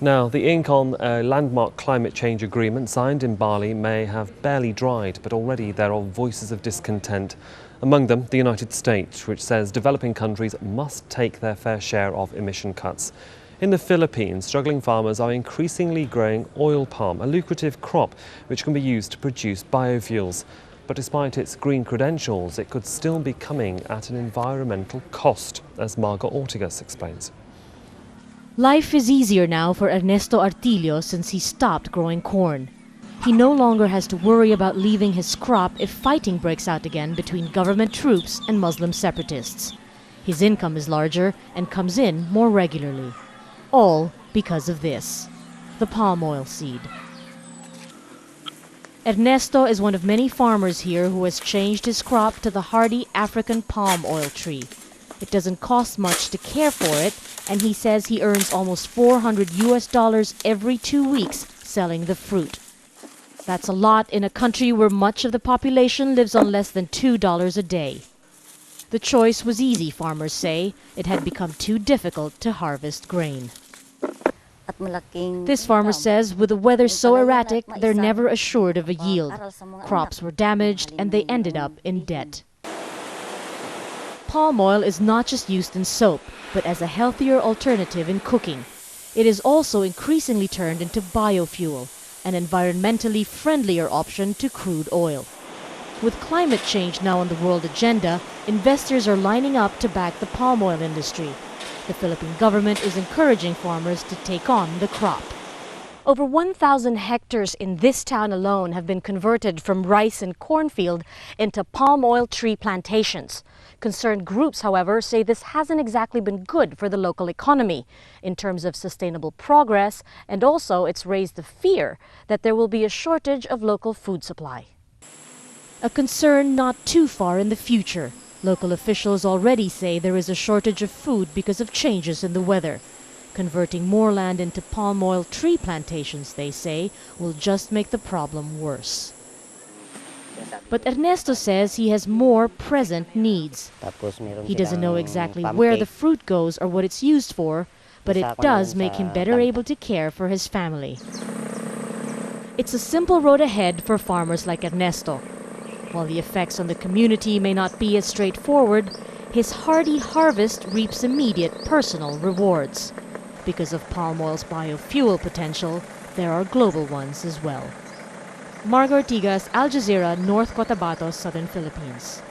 Now, the ink on a landmark climate change agreement signed in Bali may have barely dried, but already there are voices of discontent. Among them, the United States, which says developing countries must take their fair share of emission cuts. In the Philippines, struggling farmers are increasingly growing oil palm, a lucrative crop which can be used to produce biofuels. But despite its green credentials, it could still be coming at an environmental cost, as Marqa Ortigas explains. Life is easier now for Ernesto Artillo since he stopped growing corn. He no longer has to worry about leaving his crop if fighting breaks out again between government troops and Muslim separatists. His income is larger and comes in more regularly. All because of this, the palm oil seed. Ernesto is one of many farmers here who has changed his crop to the hardy African palm oil tree. It doesn't cost much to care for it, and he says he earns almost $400 every 2 weeks selling the fruit. That's a lot in a country where much of the population lives on less than $2 a day. The choice was easy, farmers say. It had become too difficult to harvest grain. This farmer says with the weather so erratic, they're never assured of a yield. Crops were damaged and they ended up in debt. Palm oil is not just used in soap, but as a healthier alternative in cooking. It is also increasingly turned into biofuel, an environmentally friendlier option to crude oil. With climate change now on the world agenda, investors are lining up to back the palm oil industry. The Philippine government is encouraging farmers to take on the crop. Over 1,000 hectares in this town alone have been converted from rice and cornfield into palm oil tree plantations. Concerned groups, however, say this hasn't exactly been good for the local economy in terms of sustainable progress, and also it's raised the fear that there will be a shortage of local food supply. A concern not too far in the future. Local officials already say there is a shortage of food because of changes in the weather. Converting more land into palm oil tree plantations, they say, will just make the problem worse. But Ernesto says he has more present needs. He doesn't know exactly where the fruit goes or what it's used for, but it does make him better able to care for his family. It's a simple road ahead for farmers like Ernesto. While the effects on the community may not be as straightforward, his hardy harvest reaps immediate personal rewards. Because of palm oil's biofuel potential, there are global ones as well. Marqa Ortigas, Al Jazeera, North Cotabato, Southern Philippines.